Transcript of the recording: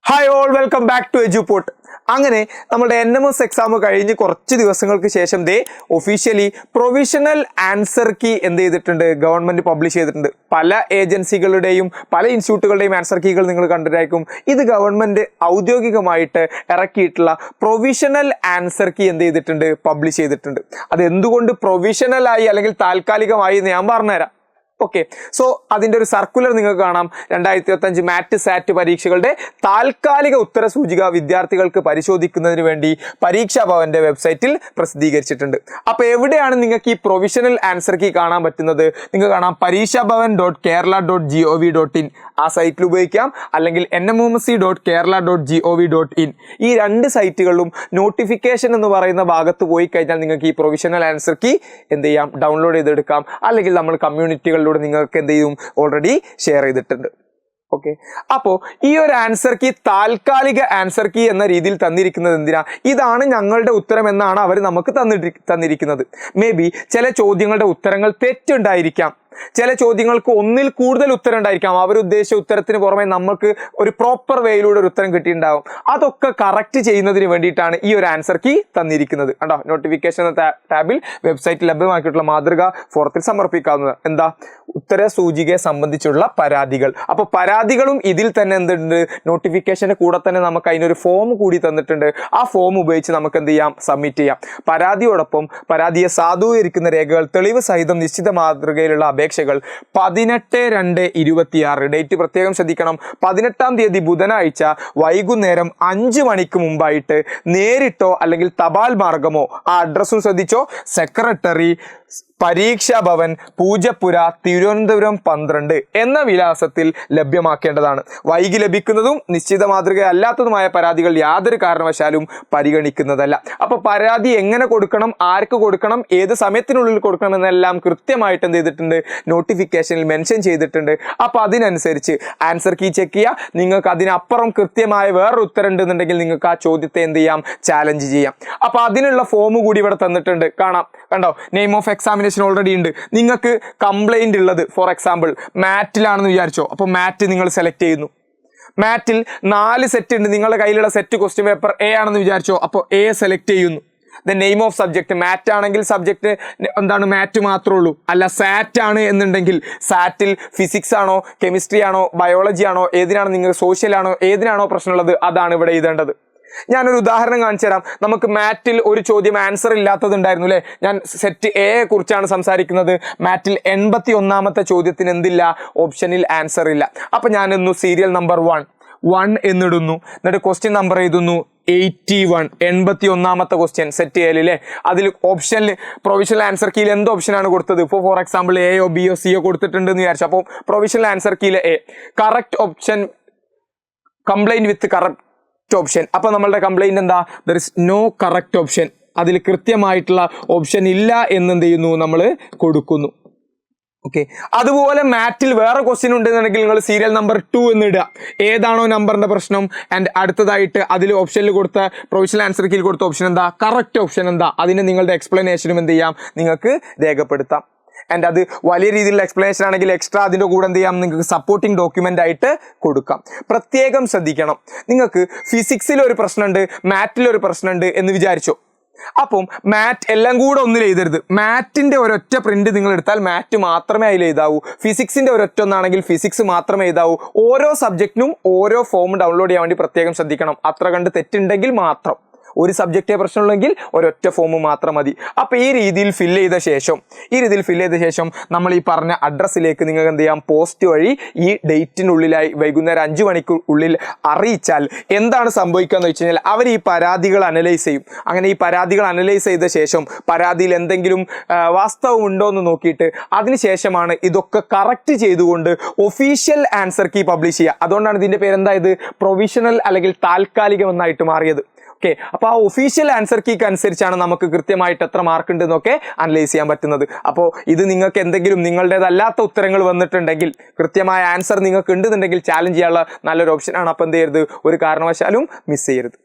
Hi all, welcome back to Eduport. അങ്ങനെ നമ്മുടെ NMS exam കഴിഞ്ഞ് കുറച്ച് ദിവസങ്ങൾക്ക് ശേഷം ഒഫീഷ്യലി പ്രൊവിഷണൽ ആൻസർ കീ എന്ത് ചെയ്തിട്ടുണ്ട്, ഗവൺമെന്റ് പബ്ലിഷ് ചെയ്തിട്ടുണ്ട്. പല ഏജൻസികളുടെയും പല ഇൻസ്റ്റിറ്റ്യൂട്ടുകളുടെയും ആൻസർ കീകൾ നിങ്ങൾ കണ്ടിട്ടായിരിക്കും. ഇത് ഗവൺമെന്റ് ഔദ്യോഗികമായിട്ട് ഇറക്കിയിട്ടുള്ള പ്രൊവിഷണൽ ആൻസർ കീ എന്ത് ചെയ്തിട്ടുണ്ട്, പബ്ലിഷ് ചെയ്തിട്ടുണ്ട്. അത് എന്തുകൊണ്ട് പ്രൊവിഷണൽ ആയി അല്ലെങ്കിൽ താൽക്കാലികമായി എന്ന് ഞാൻ പറഞ്ഞുതരാം. ഓക്കെ, സോ അതിൻ്റെ ഒരു സർക്കുലർ നിങ്ങൾക്ക് കാണാം. 2025 മാറ്റ് സാറ്റ് പരീക്ഷകളുടെ താൽക്കാലിക ഉത്തര സൂചിക വിദ്യാർത്ഥികൾക്ക് പരിശോധിക്കുന്നതിന് വേണ്ടി പരീക്ഷാ ഭവന്റെ വെബ്സൈറ്റിൽ പ്രസിദ്ധീകരിച്ചിട്ടുണ്ട്. അപ്പോൾ എവിടെയാണ് നിങ്ങൾക്ക് ഈ പ്രൊവിഷണൽ ആൻസർ കീ കാണാൻ പറ്റുന്നത്? നിങ്ങൾക്ക് കാണാം parishabhavan.kerala.gov.in ആ സൈറ്റിൽ ഉപയോഗിക്കാം, അല്ലെങ്കിൽ nmmc.kerala.gov.in ഈ രണ്ട് സൈറ്റുകളിലും നോട്ടിഫിക്കേഷൻ എന്ന് പറയുന്ന ഭാഗത്ത് പോയി കഴിഞ്ഞാൽ നിങ്ങൾക്ക് ഈ പ്രൊവിഷണൽ ആൻസർ കീ എന്ത് ചെയ്യാം, ഡൗൺലോഡ് ചെയ്തെടുക്കാം. അല്ലെങ്കിൽ നമ്മൾ കമ്മ്യൂണിറ്റികളിലൂടെ നിങ്ങൾക്ക് എന്ത് ചെയ്യും, ഓൾറെഡി ഷെയർ ചെയ്തിട്ടുണ്ട്. ഓക്കെ, അപ്പോൾ ഈ ഒരു ആൻസർ കീ താൽക്കാലിക ആൻസർ കീ എന്ന രീതിയിൽ തന്നിരിക്കുന്നത് എന്തിനാ? ഇതാണ് ഞങ്ങളുടെ ഉത്തരം എന്നാണ് അവർ നമുക്ക് തന്നിരിക്കുന്നത്. മേ ബി ചില ചോദ്യങ്ങളുടെ ഉത്തരങ്ങൾ തെറ്റുണ്ടായിരിക്കാം, ചില ചോദ്യങ്ങൾക്ക് ഒന്നിൽ കൂടുതൽ ഉത്തരം ഉണ്ടായിരിക്കാം. അവർ ഉദ്ദേശിച്ച ഉത്തരത്തിന് പുറമെ നമുക്ക് ഒരു പ്രോപ്പർ വേയിലൂടെ ഒരു ഉത്തരം കിട്ടിയിട്ടുണ്ടാവും. അതൊക്കെ കറക്റ്റ് ചെയ്യുന്നതിന് വേണ്ടിയിട്ടാണ് ഈ ഒരു ആൻസർ കീ തന്നിരിക്കുന്നത്. കണ്ടോ, നോട്ടിഫിക്കേഷൻ എന്ന ടാബിൽ വെബ്സൈറ്റിൽ ലഭ്യമാക്കിയിട്ടുള്ള മാതൃക ഫോറത്തിൽ സമർപ്പിക്കാവുന്നത്. എന്താ? ഉത്തര സൂചികയെ സംബന്ധിച്ചുള്ള പരാതികൾ. അപ്പോൾ പരാതികളും ഇതിൽ തന്നെ എന്തുണ്ട്, നോട്ടിഫിക്കേഷന്റെ കൂടെ തന്നെ നമുക്ക് അതിനൊരു ഫോം കൂടി തന്നിട്ടുണ്ട്. ആ ഫോം ഉപയോഗിച്ച് നമുക്ക് എന്ത് ചെയ്യാം, സബ്മിറ്റ് ചെയ്യാം. പരാതിയോടൊപ്പം പരാതിയെ സാധൂകരിക്കുന്ന രേഖകൾ തെളിവ് സഹിതം നിശ്ചിത മാതൃകയിലുള്ള അപേക്ഷകൾ 18/2/26 ഡേറ്റ് പ്രത്യേകം ശ്രദ്ധിക്കണം. 18-ാം തീയതി ബുധനാഴ്ച വൈകുന്നേരം 5 മണിക്ക് മുമ്പായിട്ട് നേരിട്ടോ അല്ലെങ്കിൽ തപാൽ മാർഗമോ, ആ അഡ്രസ്സും ശ്രദ്ധിച്ചോ, സെക്രട്ടറി പരീക്ഷാ ഭവൻ, പൂജപ്പുര, തിരുവനന്തപുരം 12 എന്ന വിലാസത്തിൽ ലഭ്യമാക്കേണ്ടതാണ്. വൈകി ലഭിക്കുന്നതും നിശ്ചിത മാതൃക അല്ലാത്തതുമായ പരാതികൾ യാതൊരു കാരണവശാലും പരിഗണിക്കുന്നതല്ല. അപ്പോൾ പരാതി എങ്ങനെ കൊടുക്കണം, ആർക്ക് കൊടുക്കണം, ഏത് സമയത്തിനുള്ളിൽ കൊടുക്കണം എന്നെല്ലാം കൃത്യമായിട്ട് എന്ത് ചെയ്തിട്ടുണ്ട്, നോട്ടിഫിക്കേഷനിൽ മെൻഷൻ ചെയ്തിട്ടുണ്ട്. അപ്പോൾ അതിനനുസരിച്ച് ആൻസർ കീ ചെക്ക് ചെയ്യുക. നിങ്ങൾക്ക് അതിനപ്പുറം കൃത്യമായ വേറൊരു ഉത്തരം ഉണ്ടെന്നുണ്ടെങ്കിൽ നിങ്ങൾക്ക് ആ ചോദ്യത്തെ എന്ത് ചെയ്യാം, ചാലഞ്ച് ചെയ്യാം. അപ്പോൾ അതിനുള്ള ഫോം കൂടി ഇവിടെ തന്നിട്ടുണ്ട്, കാണാം. കണ്ടോ, നെയിം ഓഫ് എക്സാമിനേഷൻ ഓൾറെഡി ഉണ്ട്. നിങ്ങൾക്ക് കംപ്ലൈന്റ് ഉള്ളത് ഫോർ എക്സാമ്പിൾ മാറ്റിലാണെന്ന് വിചാരിച്ചോ. അപ്പോൾ മാറ്റ് നിങ്ങൾ സെലക്ട് ചെയ്യുന്നു. മാറ്റിൽ 4 സെറ്റ് ഉണ്ട്. നിങ്ങളുടെ കയ്യിലുള്ള സെറ്റ് ക്വസ്റ്റ്യൻ പേപ്പർ A ആണെന്ന് വിചാരിച്ചോ. അപ്പോൾ A സെലക്ട് ചെയ്യുന്നു. ദ നെയിം ഓഫ് സബ്ജക്ട്, മാറ്റ് ആണെങ്കിൽ സബ്ജക്ട് എന്താണ്, മാറ്റ് മാത്രമേ ഉള്ളൂ. അല്ല സാറ്റ് ആണ് എന്നുണ്ടെങ്കിൽ സാറ്റിൽ ഫിസിക്സ് ആണോ, കെമിസ്ട്രി ആണോ, ബയോളജി ആണോ, ഏതിനാണ് നിങ്ങൾക്ക്, സോഷ്യൽ ആണോ, ഏതിനാണോ പ്രശ്നമുള്ളത് അതാണ് ഇവിടെ എഴുതേണ്ടത്. ഞാനൊരു ഉദാഹരണം കാണിച്ചു തരാം. നമുക്ക് മാറ്റിൽ ഒരു ചോദ്യം ആൻസർ ഇല്ലാത്തതുണ്ടായിരുന്നു അല്ലേ. ഞാൻ സെറ്റ് A കുറിച്ചാണ് സംസാരിക്കുന്നത്. മാറ്റിൽ 81-ാമത്തെ ചോദ്യത്തിന് എന്തില്ല, ഓപ്ഷനിൽ ആൻസർ ഇല്ല. അപ്പൊ ഞാനൊന്നു സീരിയൽ നമ്പർ 1 എന്നിടുന്നു. എന്നിട്ട് ക്വസ്റ്റ്യൻ നമ്പർ എഴുതുന്നു 81, 81-ാമത്തെ ക്വസ്റ്റ്യൻ സെറ്റ് A അല്ലേ. അതിൽ ഓപ്ഷനിൽ പ്രൊവിഷണൽ ആൻസർ കീയിൽ എന്ത് ഓപ്ഷനാണ് കൊടുത്തത്? ഇപ്പോൾ ഫോർ എക്സാമ്പിൾ Aയോ Bയോ Cയോ കൊടുത്തിട്ടുണ്ടെന്ന് വിചാരിച്ചു. അപ്പോൾ പ്രൊവിഷണൽ ആൻസർ കീയിൽ A correct option, complaint with correct option. അപ്പൊ നമ്മളുടെ കംപ്ലൈന്റ് എന്താ, there is no correct option. അതിൽ കൃത്യമായിട്ടുള്ള ഓപ്ഷൻ ഇല്ല എന്നെന്ത് ചെയ്യുന്നു, നമ്മൾ കൊടുക്കുന്നു. ഓക്കെ, അതുപോലെ മാറ്റിൽ വേറെ ക്വസ്റ്റ്യൻ ഉണ്ടെന്നുണ്ടെങ്കിൽ നിങ്ങൾ സീരിയൽ നമ്പർ 2 എന്നിടുക. ഏതാണോ നമ്പറിന്റെ പ്രശ്നം, ആൻഡ് അടുത്തതായിട്ട് അതിൽ ഓപ്ഷനിൽ കൊടുത്ത പ്രൊവിഷണൽ ആൻസർ കീയിൽ കൊടുത്ത ഓപ്ഷൻ എന്താ, കറക്റ്റ് ഓപ്ഷൻ എന്താ, അതിന് നിങ്ങളുടെ എക്സ്പ്ലനേഷനും എന്ത് ചെയ്യാം, നിങ്ങൾക്ക് രേഖപ്പെടുത്താം. ആൻഡ് അത് വലിയ രീതിയിലുള്ള എക്സ്പ്ലനേഷൻ ആണെങ്കിൽ എക്സ്ട്രാ അതിൻ്റെ കൂടെ എന്ത് ചെയ്യാം, നിങ്ങൾക്ക് സപ്പോർട്ടിംഗ് ഡോക്യുമെന്റ് ആയിട്ട് കൊടുക്കാം. പ്രത്യേകം ശ്രദ്ധിക്കണം, നിങ്ങൾക്ക് ഫിസിക്സിൽ ഒരു പ്രശ്നമുണ്ട്, മാറ്റിൽ ഒരു പ്രശ്നമുണ്ട് എന്ന് വിചാരിച്ചോ. അപ്പം മാറ്റ് എല്ലാം കൂടെ ഒന്നിൽ എഴുതരുത്. മാറ്റിന്റെ ഒരൊറ്റ പ്രിന്റ് നിങ്ങൾ എടുത്താൽ മാറ്റ് മാത്രമേ അതിൽ എഴുതാവൂ. ഫിസിക്സിന്റെ ഒരൊറ്റ ഒന്നാണെങ്കിൽ ഫിസിക്സ് മാത്രമേ എഴുതാവൂ. ഓരോ സബ്ജക്റ്റിനും ഓരോ ഫോം ഡൗൺലോഡ് ചെയ്യാൻ വേണ്ടി പ്രത്യേകം ശ്രദ്ധിക്കണം. അത്ര കണ്ട് തെറ്റുണ്ടെങ്കിൽ മാത്രം, ഒരു സബ്ജക്റ്റേ പ്രശ്നമുള്ളെങ്കിൽ ഒരൊറ്റ ഫോം മാത്രം മതി. അപ്പോൾ ഈ രീതിയിൽ ഫില്ല് ചെയ്ത ശേഷം നമ്മൾ ഈ പറഞ്ഞ അഡ്രസ്സിലേക്ക് നിങ്ങൾക്ക് എന്ത് ചെയ്യാം, പോസ്റ്റ് വഴി ഈ ഡേറ്റിനുള്ളിലായി വൈകുന്നേരം 5 മണിക്കുള്ളിൽ അറിയിച്ചാൽ എന്താണ് സംഭവിക്കുക എന്ന് വെച്ച് കഴിഞ്ഞാൽ അവർ ഈ പരാതികൾ അനലൈസ് ചെയ്യും. അങ്ങനെ ഈ പരാതികൾ അനലൈസ് ചെയ്ത ശേഷം പരാതിയിൽ എന്തെങ്കിലും വാസ്തവം ഉണ്ടോ എന്ന് നോക്കിയിട്ട് അതിനുശേഷമാണ് ഇതൊക്കെ കറക്റ്റ് ചെയ്തുകൊണ്ട് ഒഫീഷ്യൽ ആൻസർ കീ പബ്ലിഷ് ചെയ്യുക. അതുകൊണ്ടാണ് ഇതിൻ്റെ പേരെന്തായത്, പ്രൊവിഷണൽ അല്ലെങ്കിൽ താൽക്കാലികമെന്നായിട്ട് മാറിയത്. ഓക്കെ, അപ്പോൾ ആ ഒഫീഷ്യൽ ആൻസർ കീക്ക് അനുസരിച്ചാണ് നമുക്ക് കൃത്യമായിട്ട് എത്ര മാർക്ക് ഉണ്ട് എന്നൊക്കെ അനലൈസ് ചെയ്യാൻ പറ്റുന്നത്. അപ്പോൾ ഇത് നിങ്ങൾക്ക് എന്തെങ്കിലും നിങ്ങളുടേതല്ലാത്ത ഉത്തരങ്ങൾ വന്നിട്ടുണ്ടെങ്കിൽ, കൃത്യമായ ആൻസർ നിങ്ങൾക്ക് ഉണ്ടെന്നുണ്ടെങ്കിൽ ചാലഞ്ച് ചെയ്യാനുള്ള നല്ലൊരു ഓപ്ഷനാണ്. അപ്പോൾ എന്ത് ചെയ്യരുത്, ഒരു കാരണവശാലും മിസ് ചെയ്യരുത്.